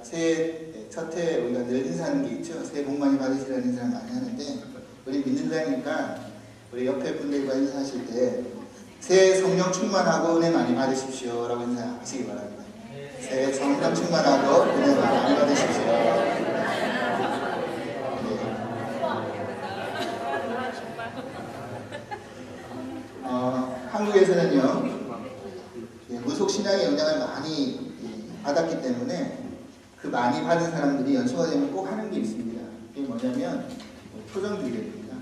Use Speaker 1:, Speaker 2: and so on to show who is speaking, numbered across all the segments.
Speaker 1: 새해 첫 해 우리가 늘 인사하는 게 있죠. 새해 복 많이 받으시라는 인사를 많이 하는데, 우리 믿는다니까 우리 옆에 분들과 인사하실 때 새해 성령 충만하고 은혜 많이 받으십시오 라고 인사하시기 바랍니다. 새해 성령 충만하고 은혜 많이 받으십시오. 한국에서는요, 무속신앙의 영향을 많이 받았기 때문에 그 많이 받은 사람들이 연초가 되면 꼭 하는 게 있습니다. 그게 뭐냐면 토정비결입니다.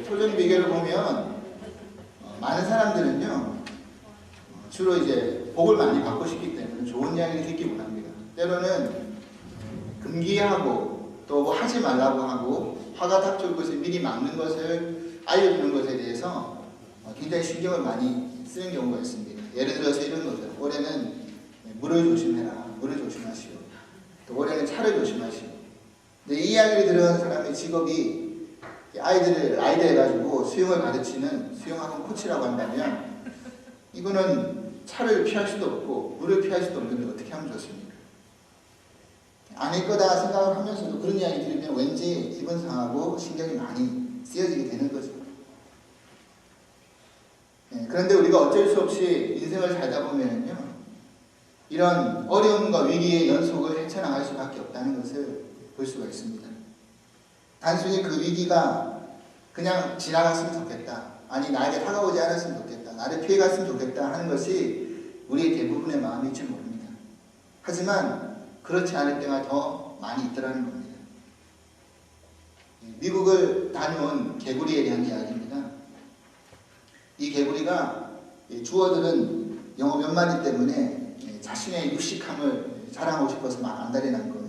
Speaker 1: 토정비결을 보면 많은 사람들은요, 주로 이제 복을 많이 받고 싶기 때문에 좋은 이야기를 듣기 원합니다. 때로는 금기하고 또 뭐 하지 말라고 하고 화가 닥쳐올 것을 미리 막는 것을 알려주는 것에 대해서 굉장히 신경을 많이 쓰는 경우가 있습니다. 예를 들어서 이런 거죠. 올해는 물을 조심해라. 물을 조심하시오. 또 올해는 차를 조심하시오. 근데 이 이야기를 들어가는 사람의 직업이 아이들 해가지고 수영을 가르치는 수영학원 코치라고 한다면, 이거는 차를 피할 수도 없고 물을 피할 수도 없는데 어떻게 하면 좋습니까? 아닐 거다 생각을 하면서도 그런 이야기 들으면 왠지 기분 상하고 신경이 많이 쓰여지게 되는 거죠. 그런데 우리가 어쩔 수 없이 인생을 살다 보면요, 이런 어려움과 위기의 연속을 헤쳐나갈 수밖에 없다는 것을 볼 수가 있습니다. 단순히 그 위기가 그냥 지나갔으면 좋겠다, 아니 나에게 다가오지 않았으면 좋겠다, 나를 피해갔으면 좋겠다 하는 것이 우리의 대부분의 마음일지 모릅니다. 하지만 그렇지 않을 때가 더 많이 있더라는 겁니다. 미국을 다녀온 개구리에 대한 이야기입니다. 이 개구리가, 주어들은 영어 몇 마디 때문에 자신의 육식함을 자랑하고 싶어서 막 안달이 난 거예요.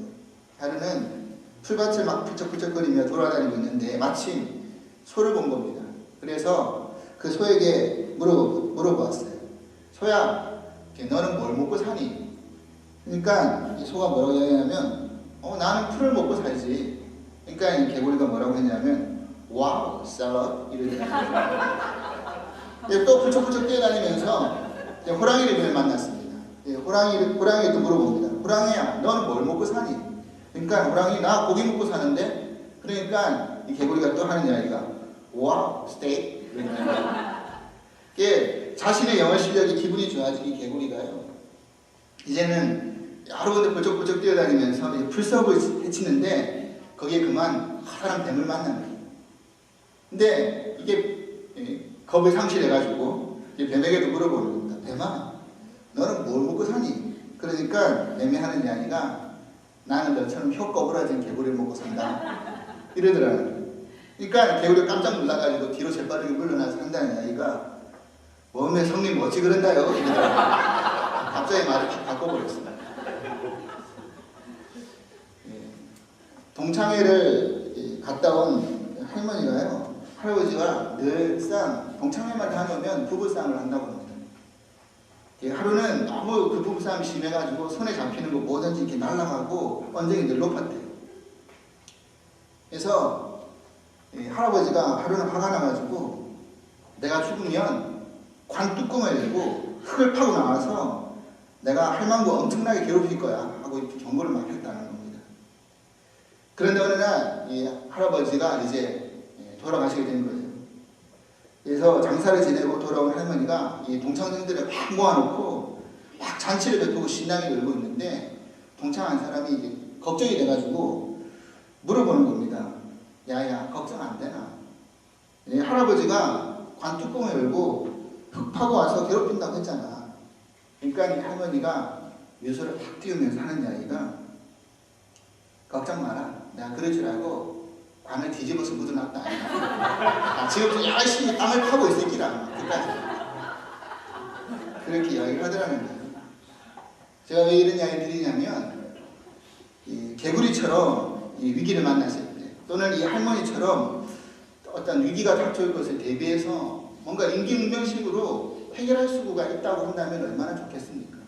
Speaker 1: 하루는 풀밭을 막 푸쩍푸쩍거리며 돌아다니고 있는데 마침 소를 본 겁니다. 그래서 그 소에게 물어보았어요. 소야, 너는 뭘 먹고 사니? 그러니까 이 소가 뭐라고 이야기하냐면, 나는 풀을 먹고 살지. 그러니까 이 개구리가 뭐라고 했냐면, 와우, 샐러드 이러더라고요. 또 훌쩍훌쩍 뛰어다니면서 호랑이를 만났습니다. 호랑이에 또 물어봅니다. 호랑이야, 너는 뭘 먹고 사니? 그러니까 호랑이, 나 고기 먹고 사는데? 그러니까 이 개구리가 또 하는 이야기가, 와우, 스테이크. 이게 자신의 영어 실력이 기분이 좋아진 이 개구리가요, 이제는 여러 군데 벌쩍벌쩍 뛰어다니면서 풀숲을 헤치는데 거기에 그만 커다란 뱀을 만납니다. 근데 이게 겁을 상실해가지고 뱀에게도 물어보는 겁니다. 뱀아, 너는 뭘 먹고 사니? 그러니까 뱀이 하는 이야기가, 나는 너처럼 혀 꺼부러진 개구리를 먹고 산다 이러더라고요. 그러니까 개구리가 깜짝 놀라가지고 뒤로 재빠르게 물러나서 한다는 이야기가, 몸의 성님 어찌 그런다요? 이러더라고요. 갑자기 말을 팍 바꿔버렸습니다. 동창회를 갔다 온 할머니가요, 할아버지가 늘상 동창회만 다녀오면 부부싸움을 한다고 합니다. 하루는 너무 그 부부싸움이 심해가지고 손에 잡히는 거 뭐든지 이렇게 날아가고 언쟁이 늘 높았대요. 그래서 할아버지가 하루는 화가 나가지고, 내가 죽으면 관뚜껑을 열고 흙을 파고 나와서 내가 할망구 엄청나게 괴롭힐 거야 하고 이렇게 경고를 막 했다는 겁니다. 그런데 어느 날 이 할아버지가 이제 돌아가시게 된 거예요. 그래서 장사를 지내고 돌아온 할머니가 이 동창생들을 막 모아놓고 막 잔치를 베푸고 신나게 놀고 있는데, 동창한 사람이 이제 걱정이 돼가지고 물어보는 겁니다. 야야, 걱정 안 되나? 할아버지가 관뚜껑을 열고 흙 파고 와서 괴롭힌다고 했잖아. 그러니까 이 할머니가 미소를 팍 띄우면서 하는 이야기가, 걱정 마라, 내가 그럴 줄 알고 관을 뒤집어서 묻어놨다. 지금도 열심히 땅을 파고 있을 기라. 끝까지 그렇게 이야기를 하더라는 거예요. 제가 왜 이런 이야기를 드리냐면, 이 개구리처럼 이 위기를 만났을 때, 또는 이 할머니처럼 어떤 위기가 닥쳐올 것을 대비해서 뭔가 임기응변식으로 해결할 수가 있다고 한다면 얼마나 좋겠습니까?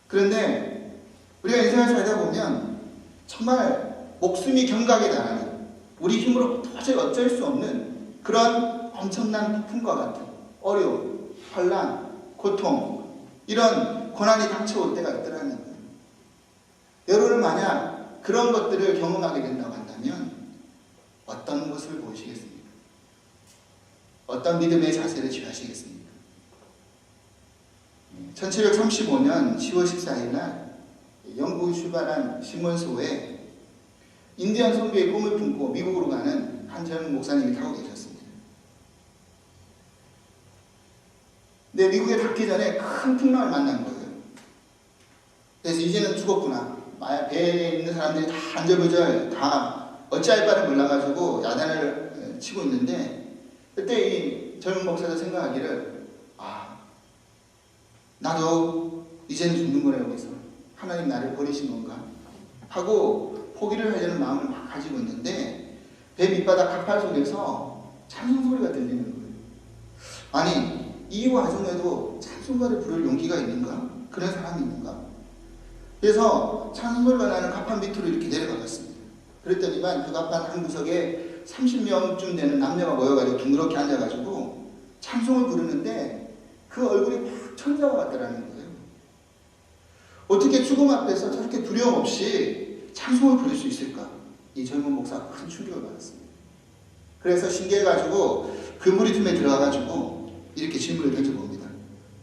Speaker 1: 그런데 우리가 인생을 살다 보면 정말 목숨이 경각에 달하는, 우리 힘으로 도저히 어쩔 수 없는 그런 엄청난 폭풍과 같은 어려움, 혼란, 고통, 이런 고난이 닥쳐올 때가 있더라는 거예요. 여러분 만약 그런 것들을 경험하게 된다고 한다면 어떤 모습을 보이시겠습니까? 어떤 믿음의 자세를 취하시겠습니까? 1735년 10월 14일 날 영국이 출발한 신문소에 인디언 선교의 꿈을 품고 미국으로 가는 한 젊은 목사님이 타고 계셨습니다. 근데 미국에 닿기 전에 큰 풍랑을 만난 거예요. 그래서 이제는 죽었구나. 배에 있는 사람들이 다 안절부절 다 어찌할 바를 몰라가지고 야단을 치고 있는데, 그때 이 젊은 목사도 생각하기를, 나도 이제는 죽는구나. 여기서 하나님 나를 버리신 건가 하고 포기를 하려는 마음을 막 가지고 있는데, 배 밑바닥 가팔 속에서 찬송 소리가 들리는 거예요. 아니, 이 와중에도 찬송가를 부를 용기가 있는가? 그런 사람이 있는가? 그래서 찬송소리가 나는 가판 밑으로 이렇게 내려가봤습니다. 그랬더니만 그 가판 한 구석에 30명쯤 되는 남녀가 모여가지고 둥그렇게 앉아가지고 찬송을 부르는데 그 얼굴이 막 천사와 같더라는 거예요. 어떻게 죽음 앞에서 저렇게 두려움 없이 찬송을 부를 수 있을까? 이 젊은 목사가 큰 충격을 받았습니다. 그래서 신기해가지고 그 무리 틈에 들어가가지고 이렇게 질문을 던져봅니다.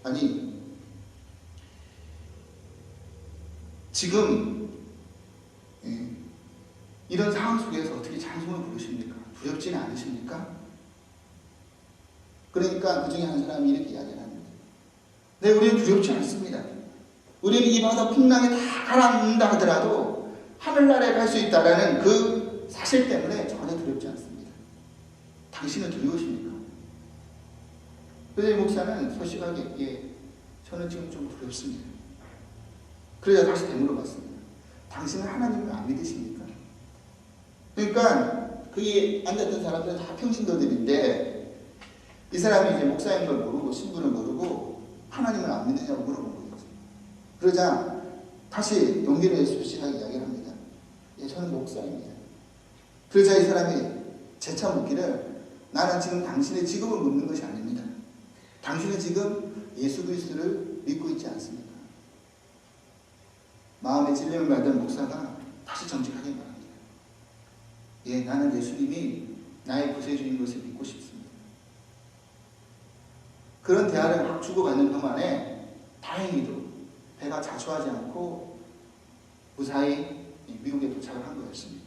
Speaker 1: 아니, 지금 이런 상황 속에서 어떻게 찬송을 부르십니까? 두렵지는 않으십니까? 그러니까 그 중에 한 사람이 이렇게 이야기를 합니다. 네, 우리는 두렵지 않습니다. 우리는 이 바다 풍랑에 다 가라앉는다 하더라도 하늘나라에 갈 수 있다라는 그 사실 때문에 전혀 두렵지 않습니다. 당신은 두려우십니까? 그래서 이 목사는 소식하게, 저는 지금 좀 두렵습니다. 그래서 다시 되물어봤습니다. 당신은 하나님을 안 믿으십니까? 그러니까 거기 앉았던 사람들은 다 평신도들인데 이 사람이 이제 목사인 걸 모르고 신분을 모르고 하나님을 안 믿느냐고 물어본 거예요. 그러자 다시 용기를 내서 솔직하게 이야기를 합니다. 예, 저는 목사입니다. 그러자 이 사람이 재차 묻기를, 나는 지금 당신의 직업을 묻는 것이 아닙니다. 당신은 지금 예수 그리스도를 믿고 있지 않습니까? 마음의 질병을 받은 목사가 다시 정직하게 말합니다. 예, 나는 예수님이 나의 구세주인 것을 믿고 싶습니다. 그런 대화를 막 주고받는 동안에 다행히도 배가 자초하지 않고 무사히 미국에 도착을 한 거였습니다.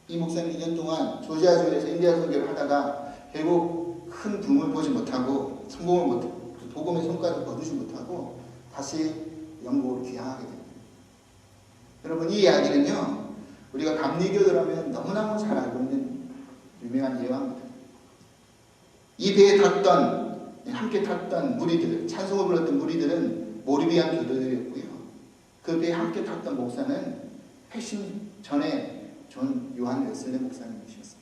Speaker 1: 이 목사는 2년 동안 조지아주에서 인디아 선교를 하다가 결국 큰 붕을 보지 못하고 성공을 못하고 복음의 성과를 거두지 못하고 다시 영국으로 귀향하게 됩니다. 여러분, 이 이야기는요, 우리가 감리교도라면 너무너무 잘 알고 있는 유명한 예화입니다. 이 배에 함께 탔던 무리들, 찬송을 불렀던 무리들은 모리비안 교도들이었고요. 그 배에 함께 탔던 목사는 회심 전에 존 요한 웨슬리 목사님이셨습니다.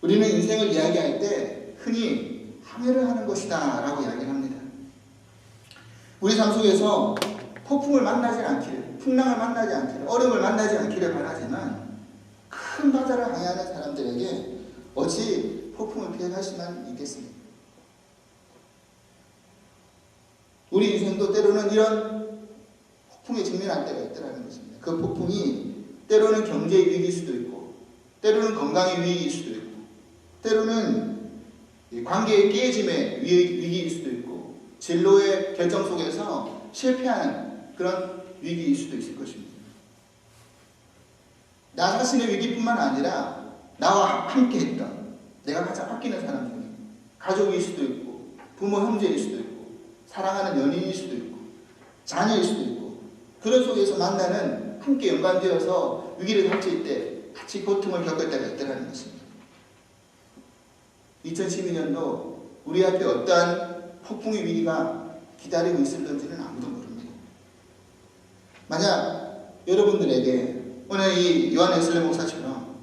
Speaker 1: 우리는 인생을 이야기할 때 흔히 항해를 하는 것이다 라고 이야기를 합니다. 우리 삶 속에서 폭풍을 만나지 않기를, 풍랑을 만나지 않기를, 어려움을 만나지 않기를 바라지만 큰 바다를 항해하는 사람들에게 어찌 폭풍을 피해갈 수만 있겠습니까? 우리 인생도 때로는 이런 폭풍에 직면할 때가 있다는 것입니다. 그 폭풍이 때로는 경제의 위기일 수도 있고, 때로는 건강의 위기일 수도 있고, 때로는 관계의 깨짐의 위기일 수도 있고, 진로의 결정 속에서 실패하는 그런 위기일 수도 있을 것입니다. 나 자신의 위기뿐만 아니라 나와 함께 했던, 내가 가장 아끼는 사람 중에 가족일 수도 있고, 부모 형제일 수도 있고, 사랑하는 연인일 수도 있고, 자녀일 수도 있고, 그런 속에서 만나는, 함께 연관되어서 위기를 닥칠 때 같이 고통을 겪을 때가 있다는 것입니다. 2012년도 우리 앞에 어떠한 폭풍의 위기가 기다리고 있을런지는 아무도 모릅니다. 만약 여러분들에게 오늘 이 요한 웨슬리 목사처럼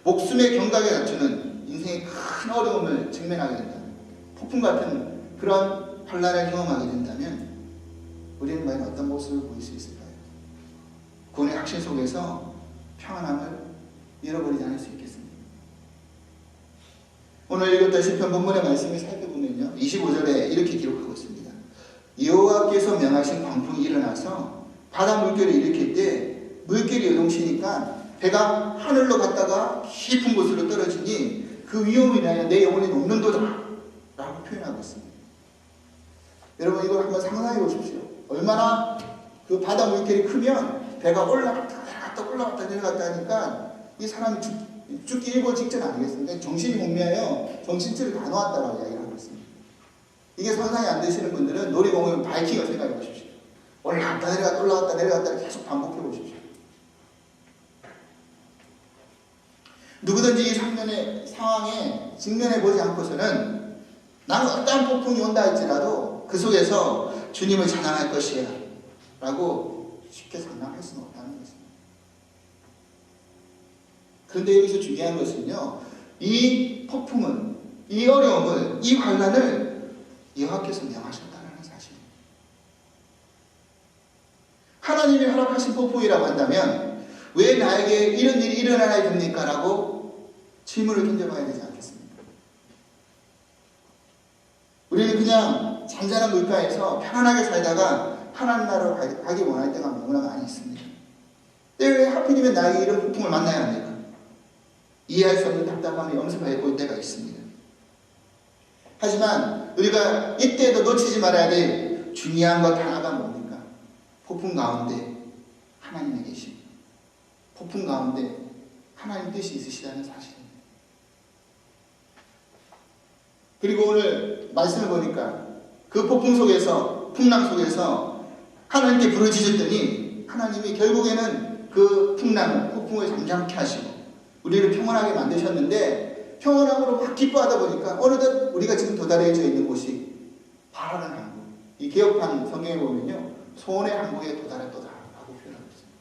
Speaker 1: 목숨의 경각에 낮추는 인생의 큰 어려움을 직면하게 된다면, 폭풍 같은 그런 환난을 경험하게 된다면 우리는 과연 어떤 모습을 보일 수 있을까요? 구원의 확신 속에서 평안함을 잃어버리지 않을 수 있겠습니다. 오늘 읽었던 시편 본문의 말씀을 살펴보면요, 25절에 이렇게 기록하고 있습니다. 여호와께서 명하신 광풍이 일어나서 바다 물결을 일으킬 때 물결이 요동치니까 배가 하늘로 갔다가 깊은 곳으로 떨어지니 그 위험이 인하여 내 영혼이 녹는도다 라고 표현하고 있습니다. 여러분 이걸 한번 상상해 보십시오. 얼마나 그 바다 물결이 크면 배가 올라갔다 내려갔다 올라갔다 내려갔다 하니까 이 사람이 죽기 일보 직전 아니겠습니까? 정신이 혼미하여 정신줄을 다 놓았다라고 이야기를 하고 있습니다. 이게 상상이 안 되시는 분들은 놀이공원 바이킹을 생각해 보십시오. 올라갔다 내려갔다 올라갔다 내려갔다 계속 반복해 보십시오. 누구든지 이 상황에 직면해 보지 않고서는 나는 어떠한 폭풍이 온다 할지라도 그 속에서 주님을 찬양할 것이야 라고 쉽게 상상할 수는 없다는 것입니다. 그런데 여기서 중요한 것은요, 이 폭풍은, 이 어려움을, 이 환난을 여호와께서 명하셨다는 사실입니다. 하나님이 허락하신 폭풍이라고 한다면 왜 나에게 이런 일이 일어나야 됩니까? 라고 질문을 던져봐야 되지 않겠습니까? 우리는 그냥 잔잔한 물가에서 편안하게 살다가 하나님 나라로 가기 원할 때가 너무나 많이 있습니다. 근데 왜 하필이면 나에게 이런 폭풍을 만나야 합니까? 이해할 수 없는 답답함이 엄습해 올 때가 있습니다. 하지만 우리가 이때도 놓치지 말아야 될 중요한 것 하나가 뭡니까? 폭풍 가운데 하나님이 계십니다. 폭풍 가운데 하나님 뜻이 있으시다는 사실입니다. 그리고 오늘 말씀을 보니까 그 폭풍 속에서, 풍랑 속에서 하나님께 부르짖었더니 하나님이 결국에는 그 폭풍을 잠잠케 하시고 우리를 평온하게 만드셨는데, 평온함으로 막 기뻐하다 보니까 어느덧 우리가 지금 도달해져 있는 곳이 바라는 항구, 이 개혁판 성경에 보면요, 소원의 항구에 도달했도다 라고 표현하고 있습니다.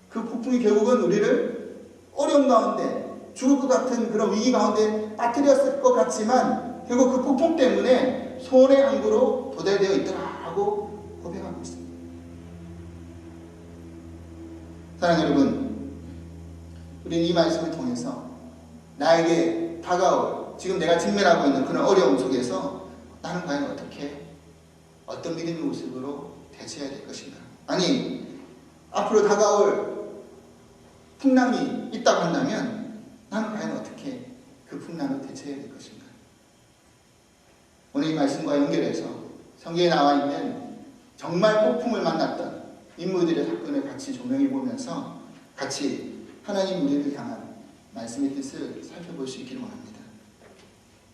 Speaker 1: 그 폭풍이 결국은 우리를 어려움 가운데, 죽을 것 같은 그런 위기 가운데 빠뜨렸을 것 같지만 결국 그 폭풍 때문에 소원의 항구로 도달되어 있더라라고 고백하고 있습니다. 사랑하는 여러분, 우리는 이 말씀을 통해서 나에게 다가올, 지금 내가 직면하고 있는 그런 어려움 속에서 나는 과연 어떻게, 어떤 믿음의 모습으로 대처해야 될 것인가? 아니, 앞으로 다가올 풍랑이 있다고 한다면 나는 과연 어떻게 그 풍랑을 대처해야 될 것인가? 오늘 이 말씀과 연결해서 성경에 나와 있는 정말 폭풍을 만났던 인물들의 사건을 같이 조명해 보면서 같이 하나님 우리를 향한 말씀의 뜻을 살펴볼 수 있기를 원합니다.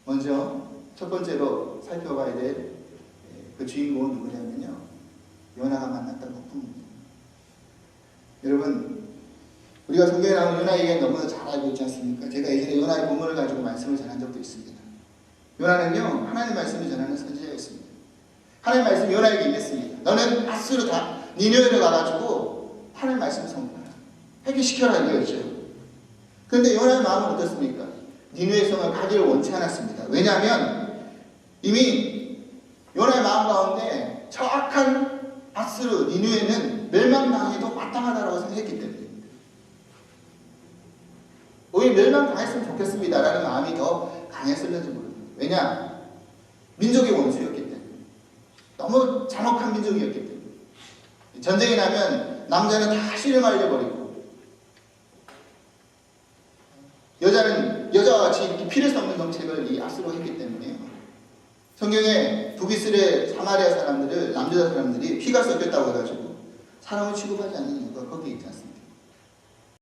Speaker 1: 먼저 첫 번째로 살펴봐야 될 그 주인공은 누구냐면요, 요나가 만났던 폭풍입니다. 여러분, 우리가 성경에 나오는 요나 얘기는 너무나 잘 알고 있지 않습니까? 제가 예전에 요나의 본문을 가지고 말씀을 전한 적도 있습니다. 요나는요, 하나님의 말씀을 전하는 선지자였습니다. 하나님의 말씀이 요나에게 임했습니다. 너는 아수르 니느웨로 가가지고 하나님의 말씀을 선포하라, 회개시켜라 이거였죠. 그런데 요나의 마음은 어떻습니까? 니느웨 성을 가기를 원치 않았습니다. 왜냐하면 이미 요나의 마음 가운데 저 악한 아수르 니느웨는 멸망당해도 마땅하다고 생각했기 때문입니다. 오히려 멸망당했으면 좋겠습니다라는 마음이 더 강했을는지 모릅니다. 왜냐? 민족의 원수였기 때문에, 너무 잔혹한 민족이었기 때문에. 전쟁이 나면 남자는 다 씨름알려버리고 여자와 같이 이렇게 피를 섞는 정책을 이 아수르가 했기 때문에요. 성경에 북이스라엘 사마리아 사람들을, 남유다 사람들이 피가 섞였다고 해가지고 사람을 취급하지 않는 이유가 거기에 있지 않습니까?